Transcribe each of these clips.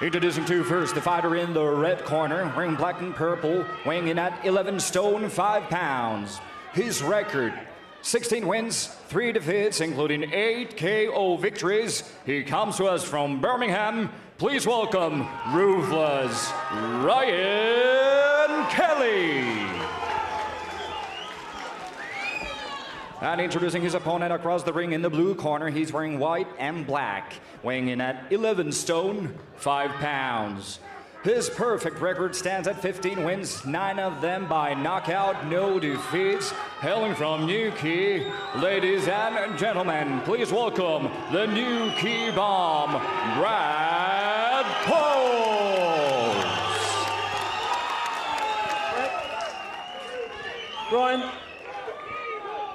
Introducing to first the fighter in the red corner, wearing black and purple, weighing in at 11 stone 5 pounds. His record, 16 wins, 3 defeats, including 8 KO victories. He comes to us from Birmingham. Please welcome Ruthless Ryan Kelly. And introducing his opponent across the ring in the blue corner, he's wearing white and black, weighing in at 11 stone 5 pounds. His perfect record stands at 15 wins, 9 of them by knockout, no defeats. Hailing from Newquay, ladies and gentlemen, please welcome the Newquay Bomb, Brad Pauls. Ryan.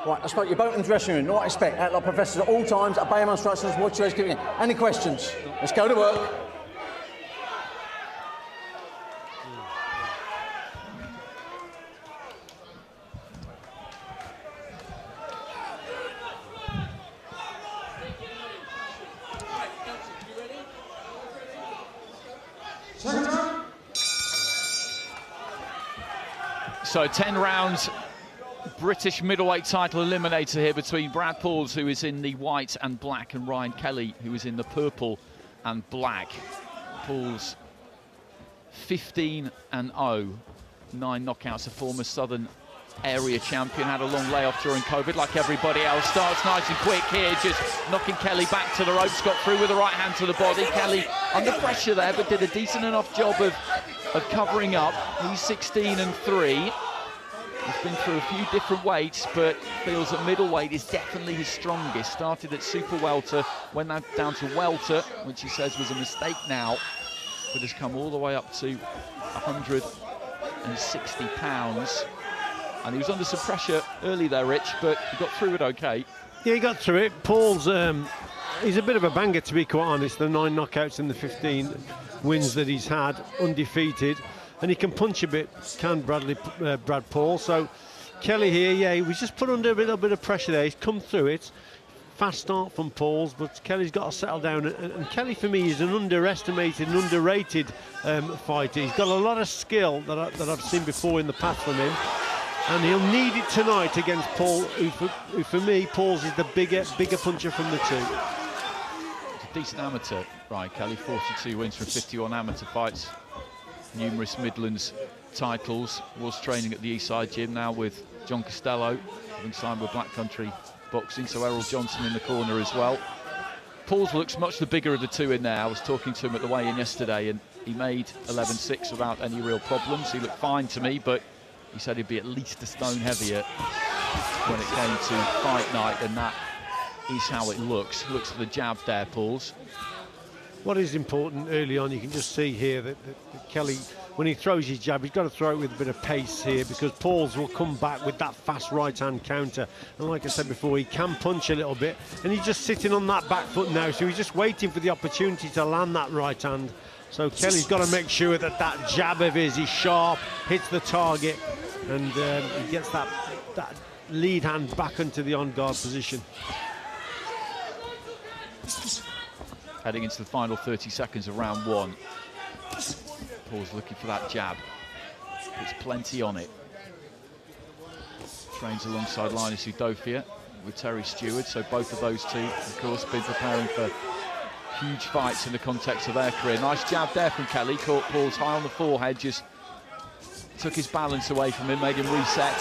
Right, let's put your boat in the dressing room. What I expect, act like professors at all times, obey my instructions, watch your giving in. Any questions? Let's go to work. So 10 rounds, British middleweight title eliminator here between Brad Pauls, who is in the white and black, and Ryan Kelly, who is in the purple and black. Pauls 15-0, 9 knockouts, a former Southern area champion, had a long layoff during COVID like everybody else. Starts nice and quick here, just knocking Kelly back to the ropes, got through with the right hand to the body. Kelly under pressure there, but did a decent enough job of covering up. He's 16-3. He's been through a few different weights, but feels that middleweight is definitely his strongest. Started at super welter, went down to welter, which he says was a mistake now, but has come all the way up to 160 pounds. And he was under some pressure early there, Rich, but he got through it okay. Yeah, he got through it. Paul's, he's a bit of a banger, to be quite honest. The 9 knockouts and the 15 wins that he's had, undefeated. And he can punch a bit, can Brad Paul. So Kelly here, yeah, he was just put under a little bit of pressure there. He's come through it. Fast start from Pauls, but Kelly's got to settle down. And Kelly, for me, is an underestimated and underrated fighter. He's got a lot of skill that I've seen before in the past from him. And he'll need it tonight against Paul, who for me, Pauls is the bigger puncher from the two. He's a decent amateur, Ryan Kelly, 42 wins from 51 amateur fights. Numerous Midlands titles, was training at the Eastside Gym now with John Costello, having signed with Black Country Boxing, so Errol Johnson in the corner as well. Pauls looks much the bigger of the two in there. I was talking to him at the weigh-in yesterday and he made 11-6 without any real problems. He looked fine to me, but he said he'd be at least a stone heavier when it came to fight night, and that is how it looks. Looks at the jab there, Pauls. What is important early on, you can just see here that Kelly, when he throws his jab, he's got to throw it with a bit of pace here, because Pauls will come back with that fast right-hand counter. And like I said before, he can punch a little bit, and he's just sitting on that back foot now, so he's just waiting for the opportunity to land that right hand. So Kelly's got to make sure that that jab of his is sharp, hits the target, and he gets that lead hand back into the on-guard position. Heading into the final 30 seconds of round one. Paul's looking for that jab. There's plenty on it. Trains alongside Linus Udofia with Terry Stewart, so both of those two, of course, been preparing for huge fights in the context of their career. Nice jab there from Kelly, caught Paul's high on the forehead, just took his balance away from him, made him reset.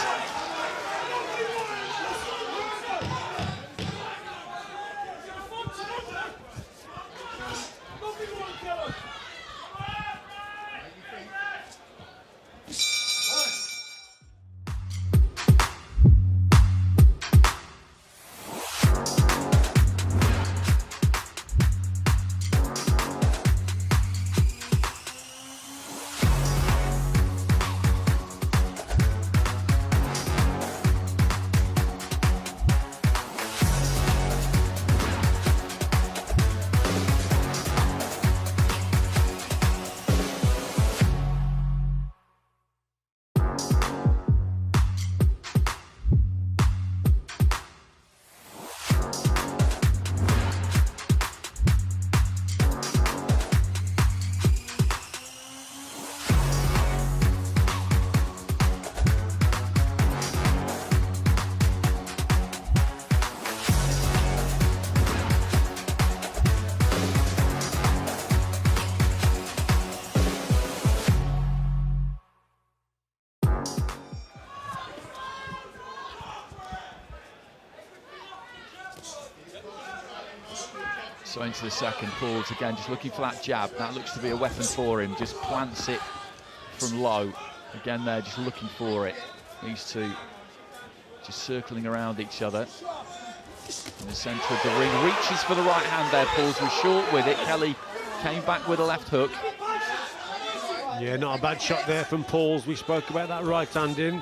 So into the second, Pauls again just looking for that jab. That looks to be a weapon for him. Just plants it from low. Again there, just looking for it. These two just circling around each other. In the centre of the ring, reaches for the right hand there. Pauls was short with it. Kelly came back with a left hook. Yeah, not a bad shot there from Pauls. We spoke about that right hand in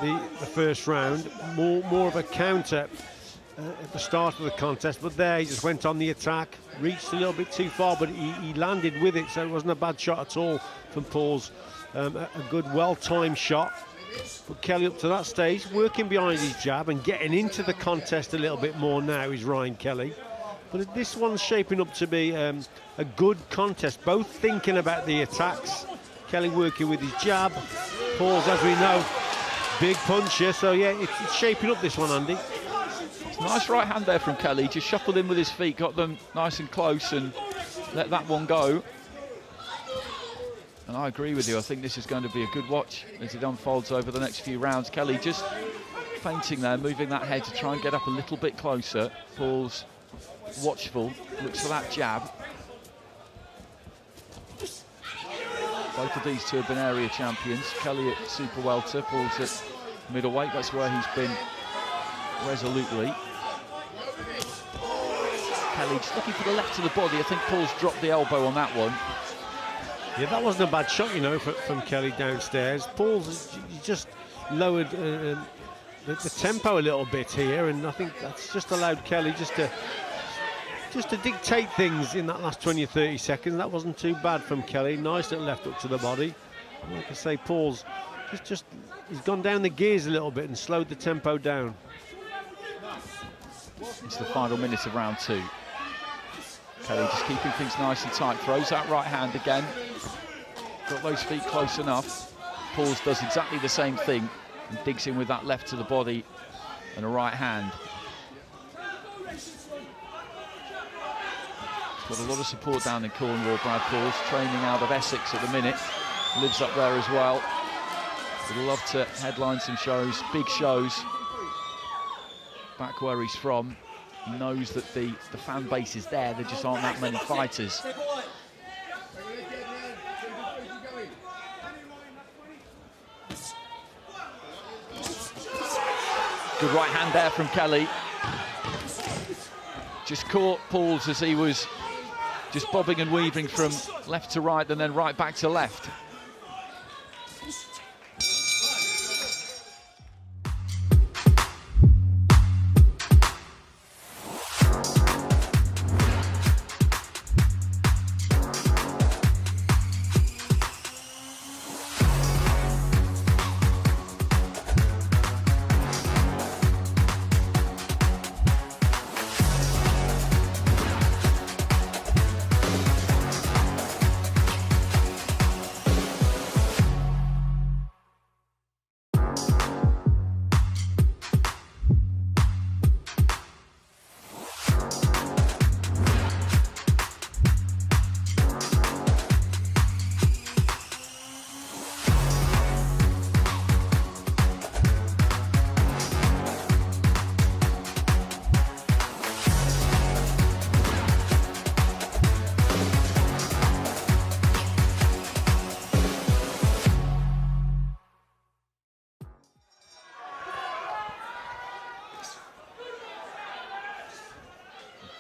the first round. More of a counter at the start of the contest, but there he just went on the attack, reached a little bit too far, but he landed with it, so it wasn't a bad shot at all from Pauls. A good, well-timed shot. But Kelly up to that stage, working behind his jab and getting into the contest a little bit more now is Ryan Kelly. But this one's shaping up to be a good contest, both thinking about the attacks. Kelly working with his jab. Pauls, as we know, big puncher, so yeah, it's shaping up this one, Andy. Nice right hand there from Kelly, just shuffled in with his feet, got them nice and close and let that one go. And I agree with you, I think this is going to be a good watch as it unfolds over the next few rounds. Kelly just feinting there, moving that head to try and get up a little bit closer. Pauls watchful, looks for that jab. Both of these two have been area champions. Kelly at super welter, Pauls at middleweight, that's where he's been resolutely. Kelly just looking for the left of the body. I think Pauls dropped the elbow on that one. Yeah, that wasn't a bad shot, you know, from Kelly downstairs. Pauls just lowered the tempo a little bit here, and I think that's just allowed Kelly just to dictate things in that last 20 or 30 seconds. That wasn't too bad from Kelly. Nice little left hook to the body. And like I say, Pauls just he's gone down the gears a little bit and slowed the tempo down. It's the final minute of round two. Kelly just keeping things nice and tight. Throws that right hand again. Got those feet close enough. Pauls does exactly the same thing and digs in with that left to the body and a right hand. Got a lot of support down in Cornwall, Brad Pauls, training out of Essex at the minute. Lives up there as well. Would love to headline some shows, big shows. Back where he's from, he knows that the fan base is there. There just aren't that many fighters. Good right hand there from Kelly. Just caught Pauls as he was just bobbing and weaving from left to right and then right back to left.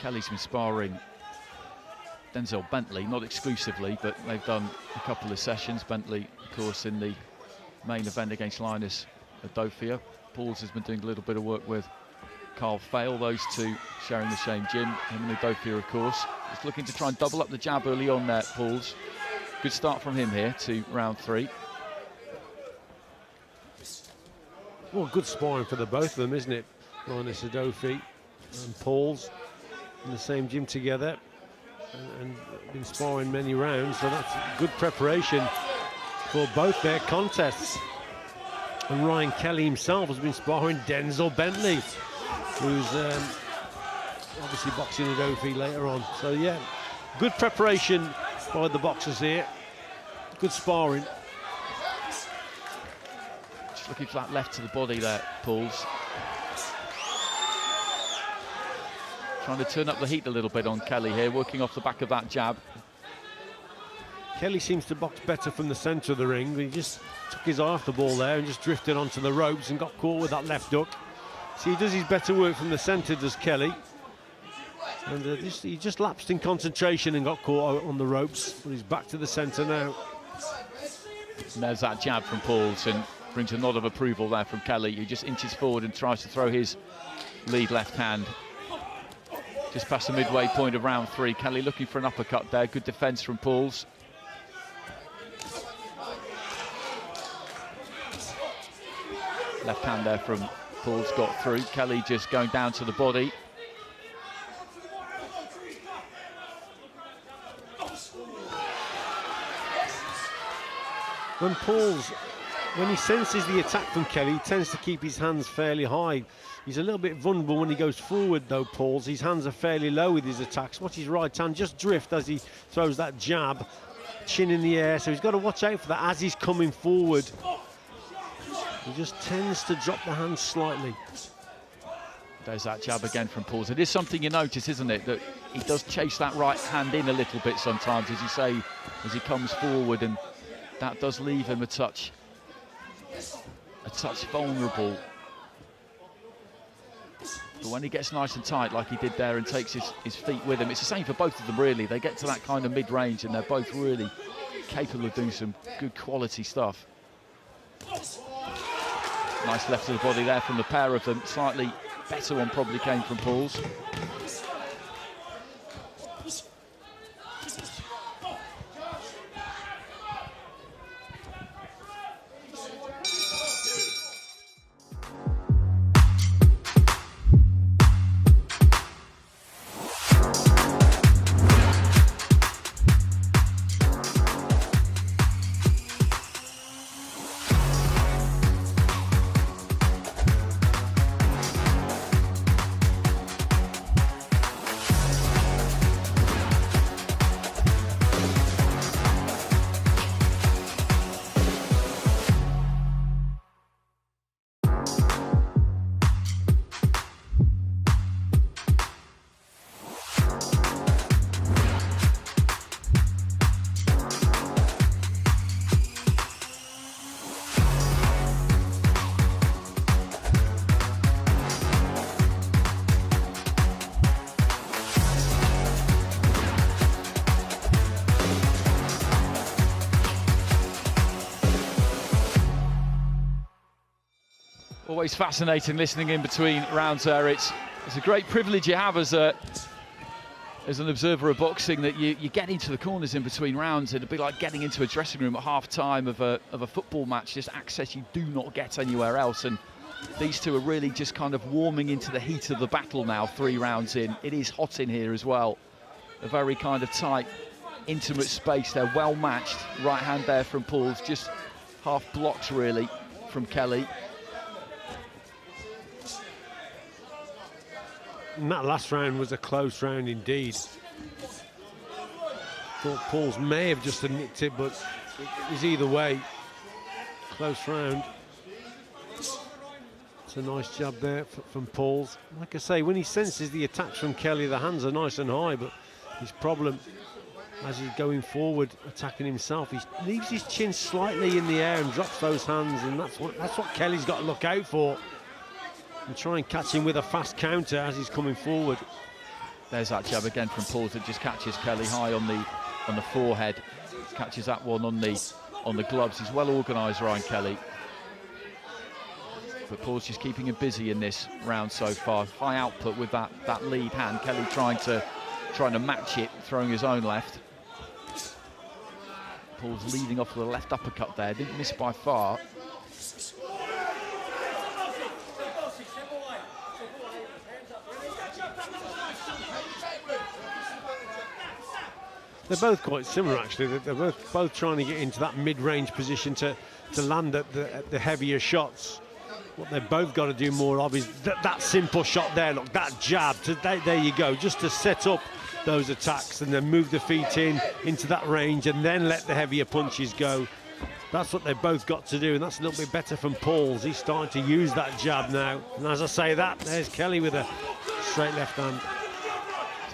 Kelly's been sparring Denzel Bentley, not exclusively, but they've done a couple of sessions. Bentley, of course, in the main event against Linus Udofia. Pauls has been doing a little bit of work with Carl Fail, those two sharing the same gym. Him and Udofia, of course. Just looking to try and double up the jab early on there, Pauls. Good start from him here to round three. Well, good sparring for the both of them, isn't it? Linus Udofia and Pauls in the same gym together and been sparring many rounds, so that's good preparation for both their contests. And Ryan Kelly himself has been sparring Denzel Bentley, who's obviously boxing Udofia later on. So yeah, good preparation by the boxers here. Good sparring. Just looking for that left to the body there, Pauls. Trying to turn up the heat a little bit on Kelly here, working off the back of that jab. Kelly seems to box better from the centre of the ring. He just took his eye off the ball there and just drifted onto the ropes and got caught with that left hook. See, he does his better work from the centre, does Kelly. And he just lapsed in concentration and got caught on the ropes, but he's back to the centre now. And there's that jab from Pauls, and brings a nod of approval there from Kelly, who just inches forward and tries to throw his lead left hand. Just past the midway point of round 3. Kelly looking for an uppercut there. Good defence from Pauls. Left hand there from Pauls got through. Kelly just going down to the body. When he senses the attack from Kelly, he tends to keep his hands fairly high. He's a little bit vulnerable when he goes forward though, Pauls. His hands are fairly low with his attacks. Watch his right hand just drift as he throws that jab, chin in the air. So he's got to watch out for that as he's coming forward. He just tends to drop the hands slightly. There's that jab again from Pauls. It is something you notice, isn't it, that he does chase that right hand in a little bit sometimes, as you say, as he comes forward, and that does leave him a touch vulnerable. But when he gets nice and tight like he did there and takes his feet with him, it's the same for both of them really. They get to that kind of mid-range and they're both really capable of doing some good quality stuff. Nice left to the body there from the pair of them. Slightly better one probably came from Pauls. Always fascinating listening in between rounds there. It's a great privilege you have as an observer of boxing, that you get into the corners in between rounds. It'd be like getting into a dressing room at half-time of a football match, just access you do not get anywhere else. And these two are really just kind of warming into the heat of the battle now, 3 rounds in. It is hot in here as well. A very kind of tight, intimate space. They're well matched. Right hand there from Pauls, just half blocked really from Kelly. And that last round was a close round indeed. Thought Pauls may have just nicked it, but it was either way. Close round. It's a nice jab there from Pauls. Like I say, when he senses the attacks from Kelly, the hands are nice and high, but his problem, as he's going forward, attacking himself, he leaves his chin slightly in the air and drops those hands, and that's what Kelly's got to look out for. And try and catch him with a fast counter as he's coming forward. There's that jab again from Pauls that just catches Kelly high on the forehead. Catches that one on the gloves. He's well organised, Ryan Kelly. But Pauls just keeping him busy in this round so far. High output with that lead hand. Kelly trying to match it, throwing his own left. Pauls leading off with a left uppercut there. Didn't miss by far. They're both quite similar, actually. They're both trying to get into that mid-range position to land at the heavier shots. What they've both got to do more of is that simple shot there. Look, that jab. There you go, just to set up those attacks and then move the feet into that range and then let the heavier punches go. That's what they've both got to do, and that's a little bit better from Pauls. He's starting to use that jab now. And as I say that, there's Kelly with a straight left hand.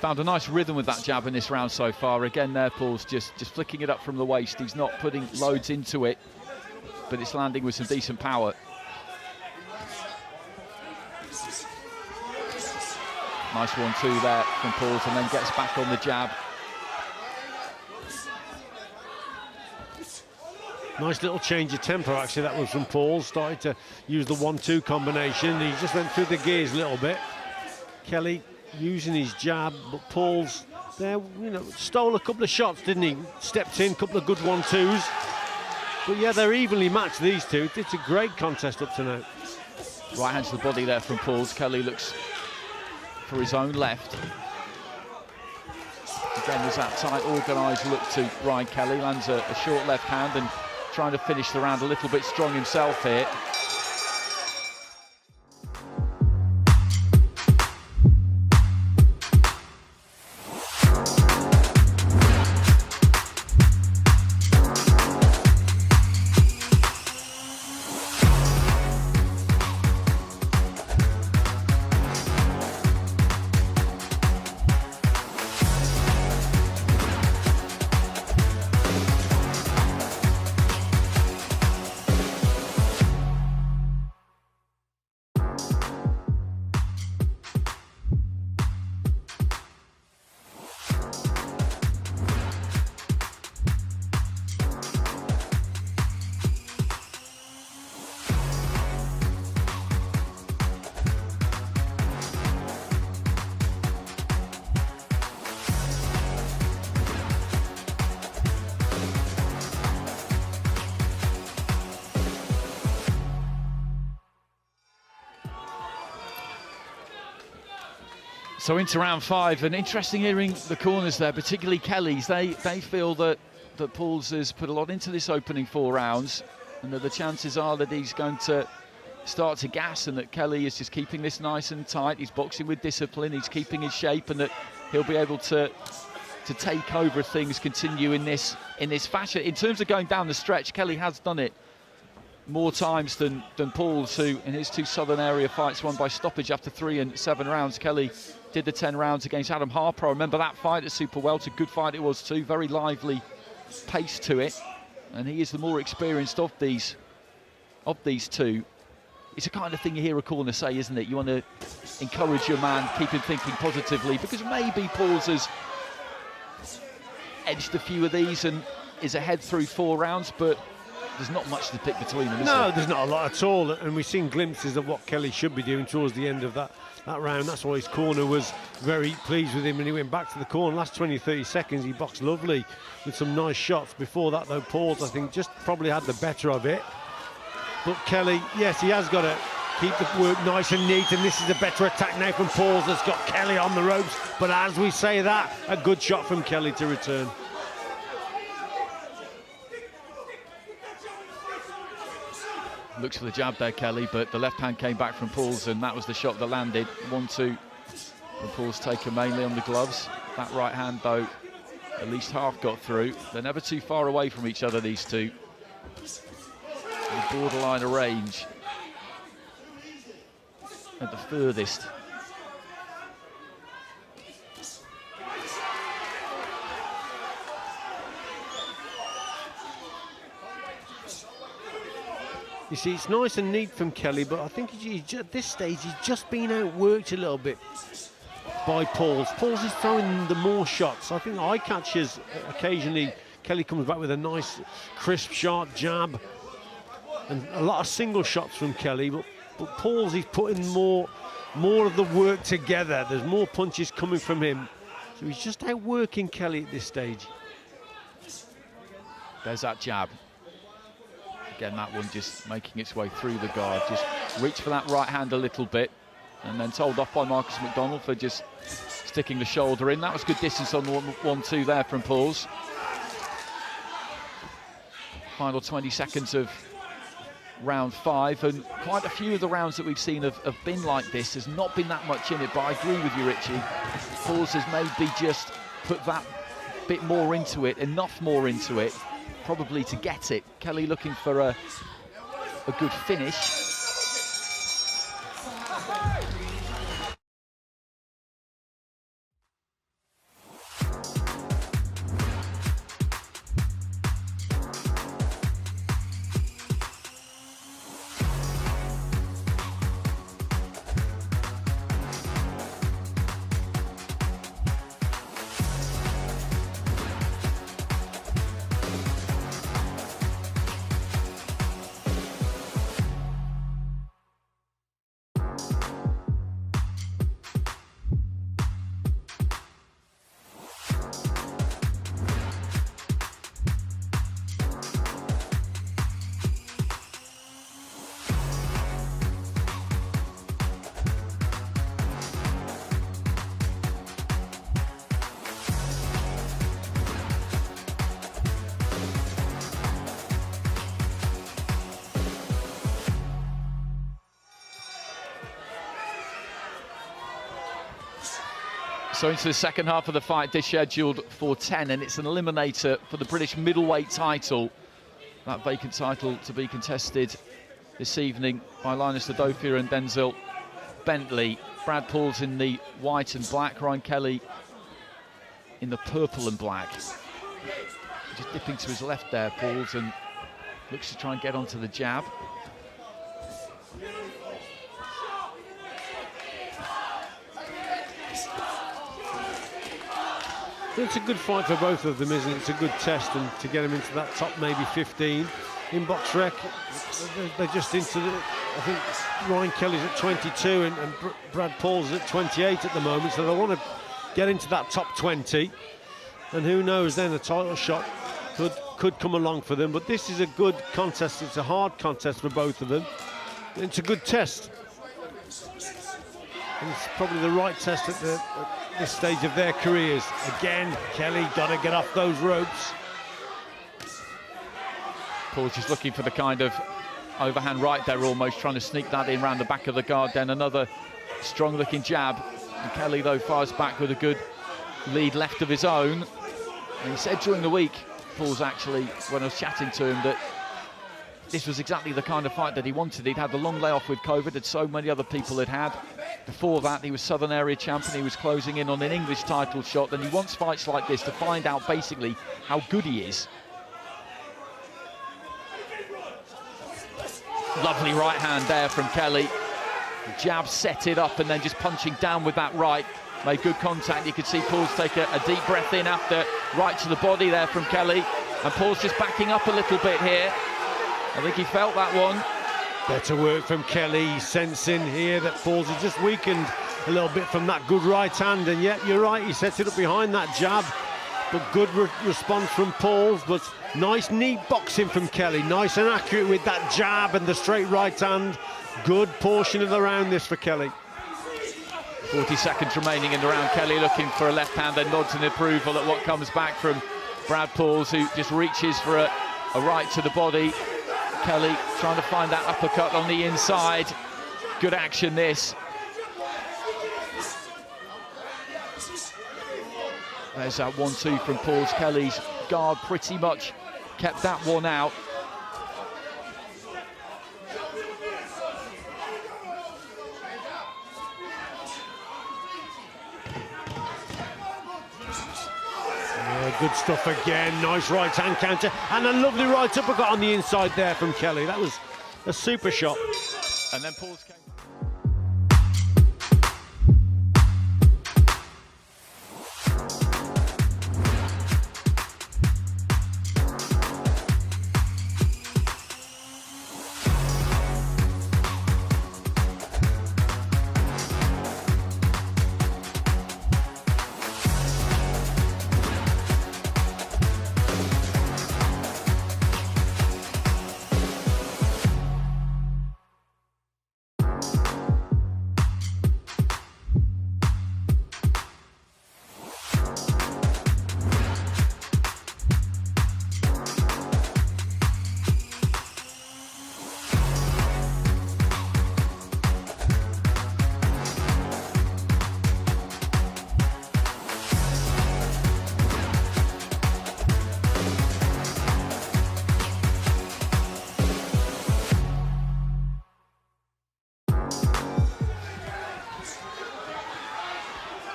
Found a nice rhythm with that jab in this round so far. Again there, Paul's just flicking it up from the waist. He's not putting loads into it, but it's landing with some decent power. Nice 1-2 there from Paul's, and then gets back on the jab. Nice little change of tempo, actually, that was from Paul. Started to use the 1-2 combination. He just went through the gears a little bit. Kelly using his jab, but Paul's there, you know, stole a couple of shots, didn't he? Stepped in, a couple of good 1-2s. But yeah, they're evenly matched, these two. It's a great contest up to now. Right hand to the body there from Paul's. Kelly looks for his own left. Again, there's that tight, organised look to Ryan Kelly. Lands a short left hand and trying to finish the round a little bit strong himself here. So into round 5, and interesting hearing the corners there, particularly Kelly's. They feel that Paul's has put a lot into this opening 4 rounds, and that the chances are that he's going to start to gas, and that Kelly is just keeping this nice and tight. He's boxing with discipline, he's keeping his shape, and that he'll be able to take over if things continue in this fashion. In terms of going down the stretch, Kelly has done it more times than Paul's, who in his 2 Southern area fights won by stoppage after 3 and 7 rounds. Kelly did the 10 rounds against Adam Harper. I remember that fight at Super Welter. A good fight it was too, very lively pace to it, and he is the more experienced of these two. It's the kind of thing you hear a corner say, isn't it? You want to encourage your man, keep him thinking positively, because maybe Paul's has edged a few of these and is ahead through 4 rounds, but there's not much to pick between them, is there? No, there's not a lot at all, and we've seen glimpses of what Kelly should be doing towards the end of that round. That's why his corner was very pleased with him, and he went back to the corner. Last 20-30 seconds, he boxed lovely with some nice shots. Before that, though, Paul's, I think, just probably had the better of it. But Kelly, yes, he has got to keep the work nice and neat, and this is a better attack now from Paul's that's got Kelly on the ropes. But as we say that, a good shot from Kelly to return. Looks for the jab there, Kelly, but the left hand came back from Paul's, and that was the shot that landed. 1-2 from Paul's, taken mainly on the gloves. That right hand, though, at least half got through. They're never too far away from each other, these two. The borderline of range at the furthest. You see, it's nice and neat from Kelly, but I think at this stage he's just been outworked a little bit by Paul's. Paul's is throwing the more shots. I think eye catches occasionally. Kelly comes back with a nice, crisp, sharp jab, and a lot of single shots from Kelly. But Paul's, he's putting more of the work together. There's more punches coming from him, so he's just outworking Kelly at this stage. There's that jab. Again, that one just making its way through the guard. Just reach for that right hand a little bit, and then told off by Marcus McDonald for just sticking the shoulder in. That was good distance on the 1-2 there from Paul's. Final 20 seconds of round 5, and quite a few of the rounds that we've seen have been like this. There's not been that much in it, but I agree with you, Richie. Paul's has maybe just put that bit more into it, enough more into it, probably to get it. Kelly looking for a good finish. So into the second half of the fight, this scheduled for 10, and it's an eliminator for the British middleweight title. That vacant title to be contested this evening by Linus Udofia and Denzel Bentley. Brad Pauls in the white and black, Ryan Kelly in the purple and black. Just dipping to his left there, Pauls, and looks to try and get onto the jab. It's a good fight for both of them, isn't it? It's a good test, and to get them into that top maybe 15. In box rec, they're just into the, I think Ryan Kelly's at 22 and Brad Pauls at 28 at the moment, so they want to get into that top 20, and who knows, then a title shot could come along for them. But this is a good contest. It's a hard contest for both of them. It's a good test, and it's probably the right test at this stage of their careers. Again, Kelly got to get off those ropes. Pauls just looking for the kind of overhand right there, almost trying to sneak that in around the back of the guard. Then another strong looking jab, and Kelly though fires back with a good lead left of his own. And he said during the week, Pauls, actually, when I was chatting to him, that this was exactly the kind of fight that he wanted. He'd had the long layoff with COVID that so many other people had had. Before that, he was Southern Area champion. He was closing in on an English title shot. And he wants fights like this to find out basically how good he is. Lovely right hand there from Kelly. The jab set it up and then just punching down with that right. Made good contact. You could see Pauls take a deep breath in after, right to the body there from Kelly. And Pauls just backing up a little bit here. I think he felt that one. Better work from Kelly. He's sensing here that Pauls has just weakened a little bit from that good right hand. And yet, you're right, he sets it up behind that jab. But good response from Pauls. But nice, neat boxing from Kelly. Nice and accurate with that jab and the straight right hand. Good portion of the round this for Kelly. 40 seconds remaining in the round. Kelly looking for a left hand, then nods in approval at what comes back from Brad Pauls, who just reaches for a right to the body. Kelly trying to find that uppercut on the inside. Good action this. There's that 1-2 from Pauls. Kelly's guard pretty much kept that one out. Good stuff again. Nice right hand counter and a lovely right uppercut on the inside there from Kelly. That was a super shot. And then Pauls came.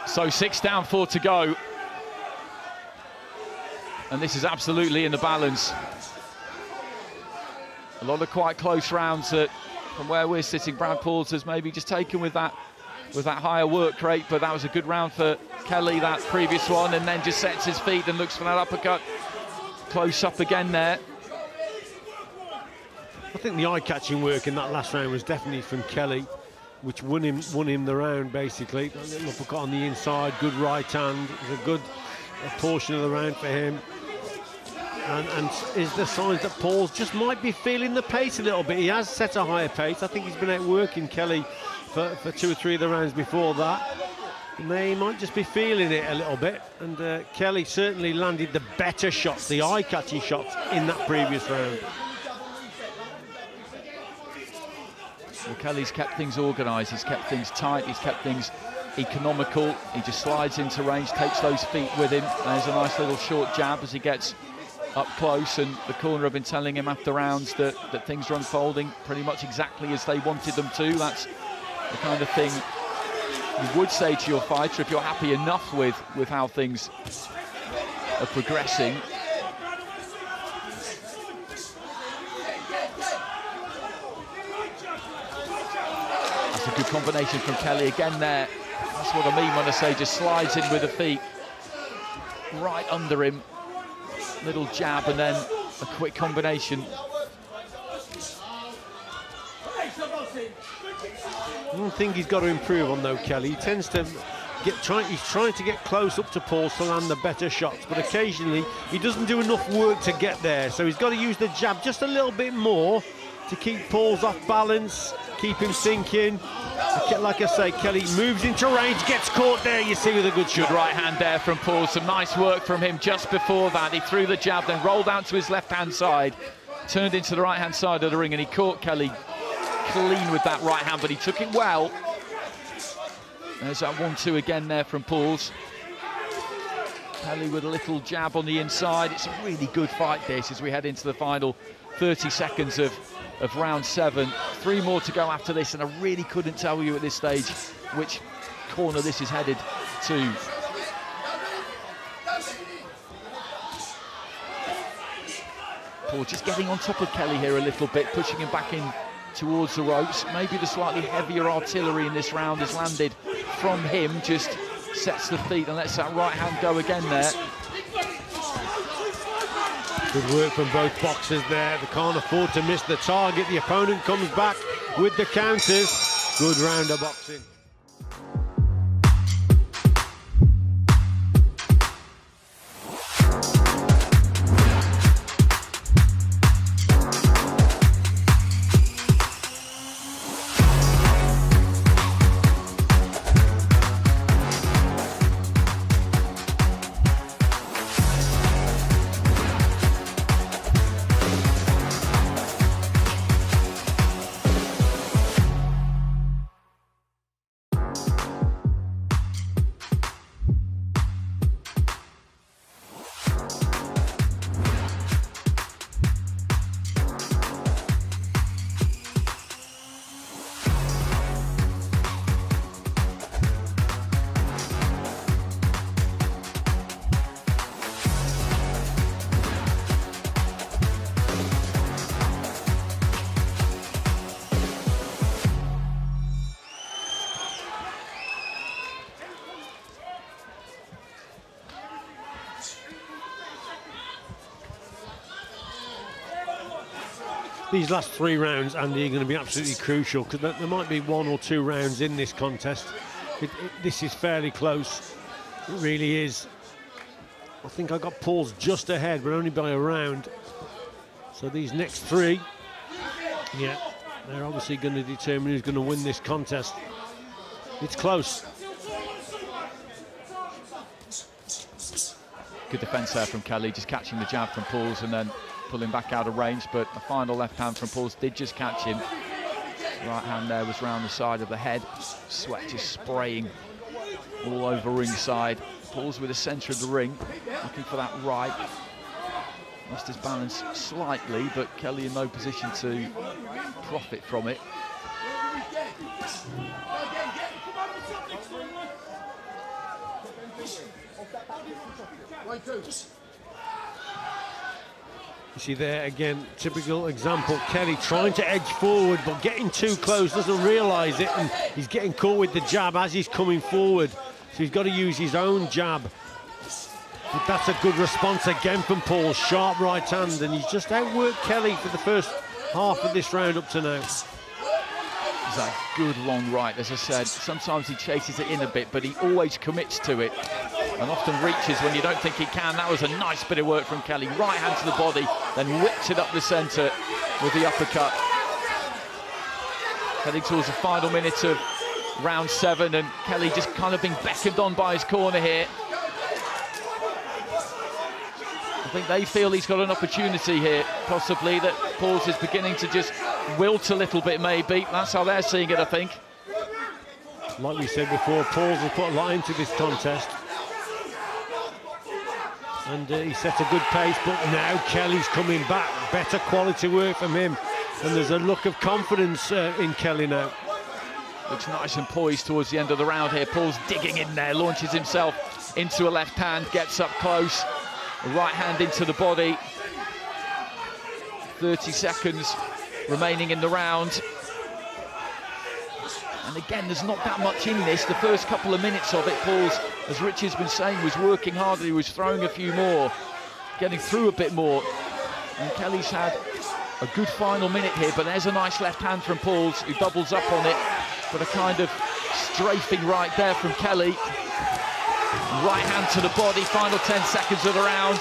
So 6 down, 4 to go. And this is absolutely in the balance. A lot of quite close rounds that, from where we're sitting, Brad Pauls has maybe just taken with that higher work rate, but that was a good round for Kelly, that previous one, and then just sets his feet and looks for that uppercut. Close up again there. I think the eye-catching work in that last round was definitely from Kelly, which won him the round, basically. A little uppercut on the inside, good right hand. It was a good portion of the round for him. And is the signs that Pauls just might be feeling the pace a little bit. He has set a higher pace. I think he's been outworking Kelly for 2 or 3 of the rounds before that. And they might just be feeling it a little bit. And Kelly certainly landed the better shots, the eye-catching shots in that previous round. Well, Kelly's kept things organised, he's kept things tight, he's kept things economical. He just slides into range, takes those feet with him. There's a nice little short jab as he gets up close, and the corner have been telling him after rounds that things are unfolding pretty much exactly as they wanted them to. That's the kind of thing you would say to your fighter if you're happy enough with how things are progressing. That's a good combination from Kelly again there. That's what I mean when I say just slides in with the feet right under him. Little jab and then a quick combination. One thing he's got to improve on though, Kelly, he tends to he's trying to get close up to Paul to land the better shots, but occasionally he doesn't do enough work to get there, so he's got to use the jab just a little bit more to keep Paul's off balance, keep him thinking. Like I say, Kelly moves into range, gets caught there, you see, with a good shot. Good right hand there from Paul. Some nice work from him just before that. He threw the jab, then rolled out to his left-hand side, turned into the right-hand side of the ring, and he caught Kelly clean with that right hand, but he took it well. There's that 1-2 again there from Pauls. Kelly with a little jab on the inside. It's a really good fight, this, as we head into the final 30 seconds of round 7. 3 more to go after this, and I really couldn't tell you at this stage which corner this is headed to. Paul just getting on top of Kelly here a little bit, pushing him back in towards the ropes. Maybe the slightly heavier artillery in this round has landed from him, just sets the feet and lets that right hand go again there. Good work from both boxers there. They can't afford to miss the target. The opponent comes back with the counters. Good round of boxing. These last 3 rounds, Andy, are going to be absolutely crucial, because there might be 1 or 2 rounds in this contest. This is fairly close. It really is. I think I got Paul's just ahead, but only by a round. So these next 3, yeah, they're obviously going to determine who's going to win this contest. It's close. Good defence there from Kelly, just catching the jab from Pauls and then pulling back out of range, but the final left hand from Pauls did just catch him. Right hand there was round the side of the head. Sweat just spraying all over ringside. Pauls with the centre of the ring, looking for that right. Lost his balance slightly, but Kelly in no position to profit from it. You see there again, typical example, Kelly trying to edge forward but getting too close, doesn't realise it, and he's getting caught with the jab as he's coming forward, so he's got to use his own jab. But that's a good response again from Paul, sharp right hand, and he's just outworked Kelly for the first half of this round up to now. It's a good long right, as I said. Sometimes he chases it in a bit, but he always commits to it and often reaches when you don't think he can. That was a nice bit of work from Kelly. Right hand to the body, then whips it up the centre with the uppercut. Heading towards the final minute of round 7, and Kelly just kind of being beckoned on by his corner here. I think they feel he's got an opportunity here, possibly, that Pauls is beginning to just wilt a little bit, maybe. That's how they're seeing it, I think. Like we said before, Pauls has put a lot into this contest. And he set a good pace, but now Kelly's coming back. Better quality work from him. And there's a look of confidence in Kelly now. Looks nice and poised towards the end of the round here. Pauls digging in there, launches himself into a left hand, gets up close. A right hand into the body. 30 seconds remaining in the round. And again, there's not that much in this. The first couple of minutes of it, Pauls, as Richard's been saying, was working harder. He was throwing a few more, getting through a bit more. And Kelly's had a good final minute here, but there's a nice left hand from Pauls, who doubles up on it. But a kind of strafing right there from Kelly. Right hand to the body, final 10 seconds of the round.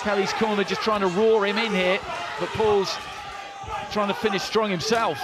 Kelly's corner just trying to roar him in here, but Pauls trying to finish strong himself.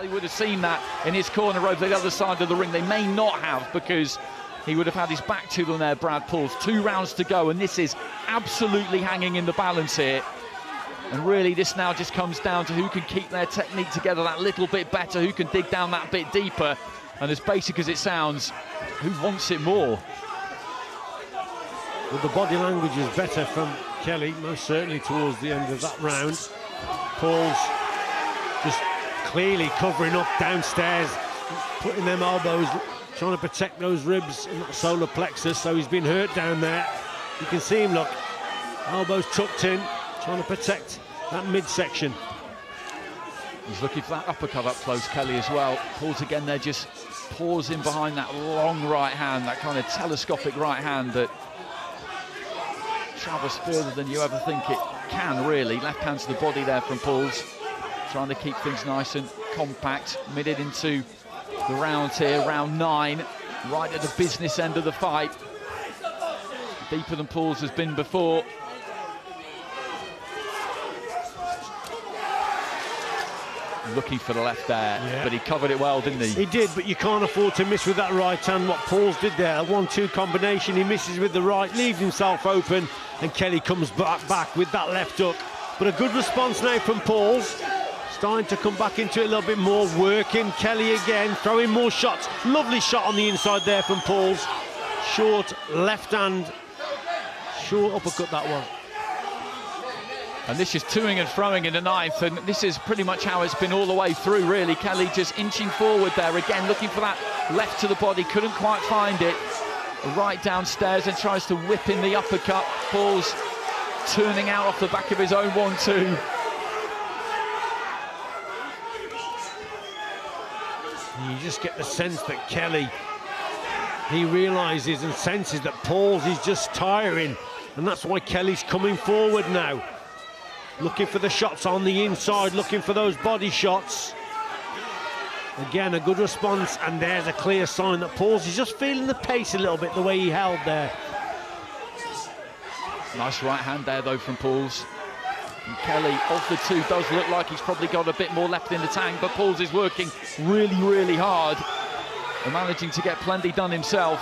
They would have seen that in his corner over the other side of the ring. They may not have, because he would have had his back to them there, Brad Pauls. 2 rounds to go, and this is absolutely hanging in the balance here. And really, this now just comes down to who can keep their technique together that little bit better, who can dig down that bit deeper. And as basic as it sounds, who wants it more? Well, the body language is better from Kelly, most certainly towards the end of that round. Pauls just clearly covering up downstairs, putting them elbows, trying to protect those ribs and that solar plexus, so he's been hurt down there. You can see him, look, elbows tucked in, trying to protect that midsection. He's looking for that uppercut up close, Kelly, as well. Pauls again there, just pausing behind that long right hand, that kind of telescopic right hand that travels further than you ever think it can, really. Left hand to the body there from Pauls, trying to keep things nice and compact. Minute into the rounds here, round 9, right at the business end of the fight. Deeper than Pauls has been before. Looking for the left there, yeah. But he covered it well, didn't he? He did, but you can't afford to miss with that right hand. What Pauls did there, a 1-2 combination, he misses with the right, leaves himself open, and Kelly comes back with that left hook. But a good response now from Pauls. Starting to come back into it a little bit more, working. Kelly again, throwing more shots. Lovely shot on the inside there from Pauls. Short left hand, short uppercut that one. And this is toing and throwing in the 9th, and this is pretty much how it's been all the way through, really. Kelly just inching forward there, again looking for that left to the body, couldn't quite find it. Right downstairs and tries to whip in the uppercut. Pauls turning out off the back of his own 1-2. You just get the sense that Kelly, he realises and senses that Pauls is just tiring, and that's why Kelly's coming forward now. Looking for the shots on the inside, looking for those body shots. Again, a good response, and there's a clear sign that Pauls is just feeling the pace a little bit, the way he held there. Nice right hand there, though, from Pauls. And Kelly, of the two, does look like he's probably got a bit more left in the tank, but Pauls is working really, really hard and managing to get plenty done himself.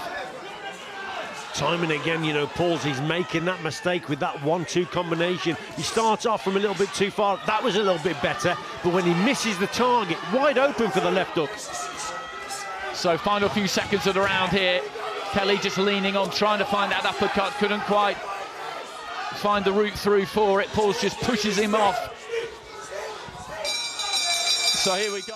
Time and again, you know, Pauls, he's making that mistake with that 1-2 combination. He starts off from a little bit too far. That was a little bit better, but when he misses the target, wide open for the left hook. So final few seconds of the round here. Kelly just leaning on, trying to find that uppercut, couldn't quite find the route through for it. Pauls just pushes him off. So here we go.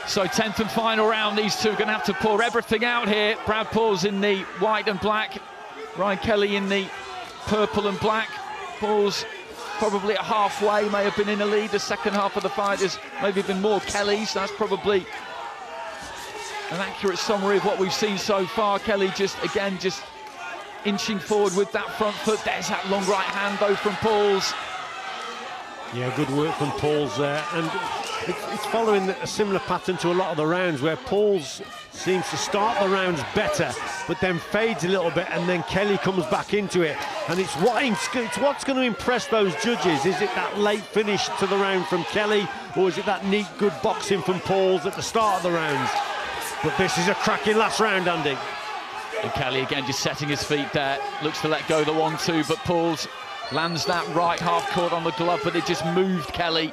So 10th and final round, these two are going to have to pour everything out here. Brad Pauls in the white and black, Ryan Kelly in the purple and black. Pauls probably at halfway, may have been in the lead. The second half of the fight has maybe been more Kelly's. That's probably an accurate summary of what we've seen so far. Kelly just inching forward with that front foot. There's that long right hand though from Pauls. Yeah, good work from Pauls there, and it's following a similar pattern to a lot of the rounds where Pauls seems to start the rounds better but then fades a little bit, and then Kelly comes back into it, and it's what's going to impress those judges. Is it that late finish to the round from Kelly, or is it that neat good boxing from Pauls at the start of the rounds? But this is a cracking last round, Andy. And Kelly again just setting his feet there, looks to let go the 1-2, but Pauls lands that right half court on the glove, but it just moved Kelly.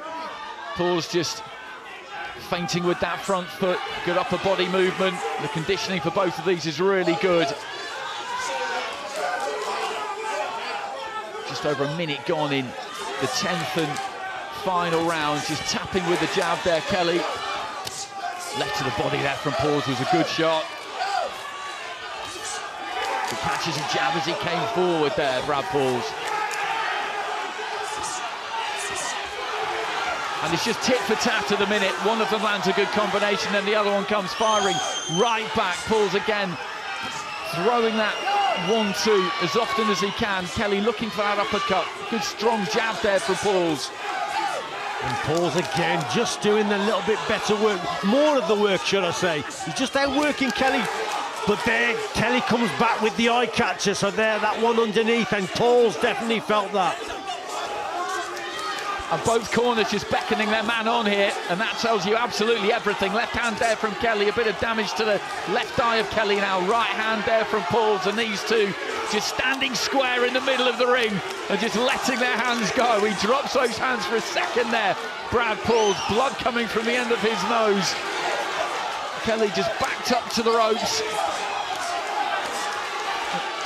Pauls just feinting with that front foot, good upper body movement. The conditioning for both of these is really good. Just over a minute gone in the 10th and final round, just tapping with the jab there, Kelly. Left to the body there from Pauls was a good shot. He catches a jab as he came forward there, Brad Pauls. And it's just tit for tat at the minute. One of them lands a good combination, and the other one comes firing right back. Pauls again throwing that 1-2 as often as he can. Kelly looking for that uppercut. Good strong jab there from Pauls. And Pauls again just doing a little bit better work, more of the work, should I say. He's just outworking Kelly, but there Kelly comes back with the eye catcher, so there, that one underneath, and Pauls definitely felt that. And both corners just beckoning their man on here, and that tells you absolutely everything. Left hand there from Kelly, a bit of damage to the left eye of Kelly now. Right hand there from Pauls, and these two just standing square in the middle of the ring and just letting their hands go. He drops those hands for a second there. Brad Pauls, blood coming from the end of his nose. Kelly just backed up to the ropes.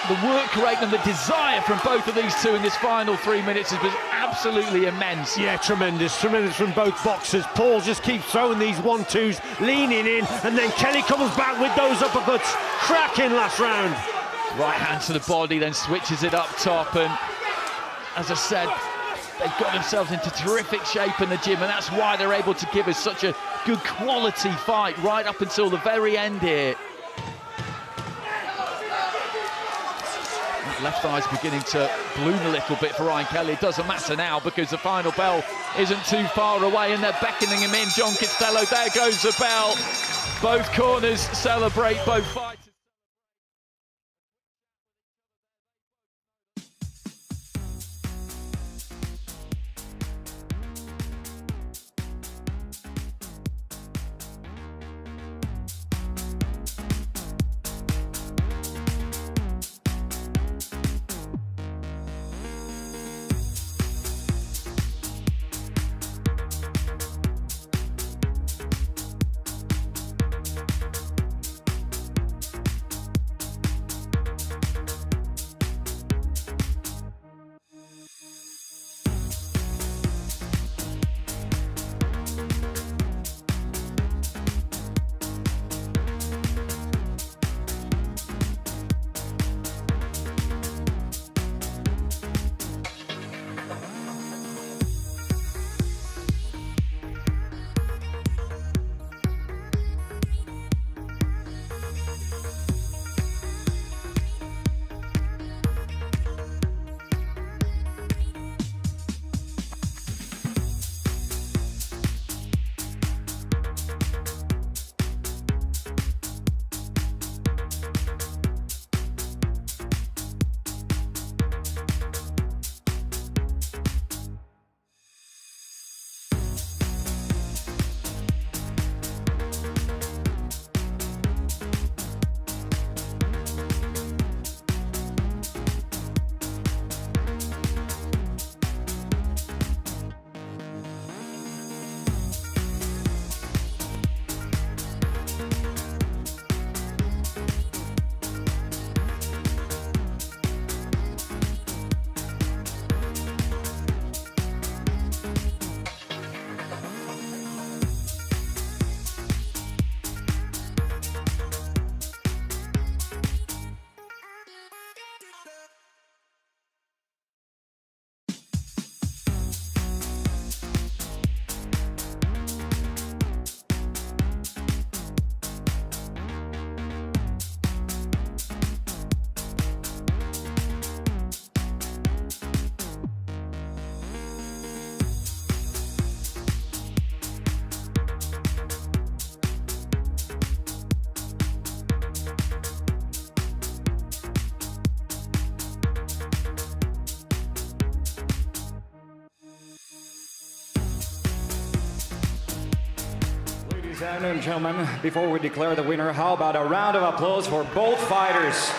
The work rate and the desire from both of these two in this final 3 minutes has been absolutely immense. Yeah, tremendous from both boxers. Pauls just keeps throwing these 1-2s, leaning in, and then Kelly comes back with those uppercuts. Cracking last round. Right hand to the body, then switches it up top, and as I said, they've got themselves into terrific shape in the gym, and that's why they're able to give us such a good quality fight right up until the very end here. Left eye's beginning to bloom a little bit for Ryan Kelly. It doesn't matter now because the final bell isn't too far away and they're beckoning him in. John Costello, there goes the bell. Both corners celebrate, both fighters. Ladies and gentlemen, before we declare the winner, how about a round of applause for both fighters?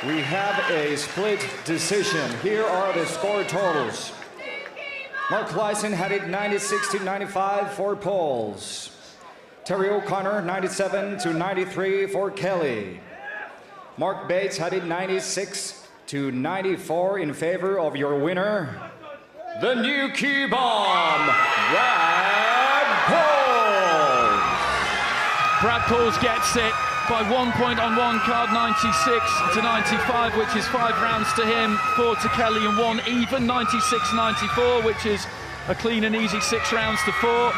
We have a split decision. Here are the score totals. Mark Lyson had it 96-95 for Pauls. Terry O'Connor 97-93 for Kelly. Mark Bates had it 96-94 in favor of your winner, the new key bomb, Brad Pauls. Brad Pauls gets it by 1 point on one card, 96-95, which is 5 rounds to him, 4 to Kelly, and 1 even, 96-94, which is a clean and easy 6 rounds to 4.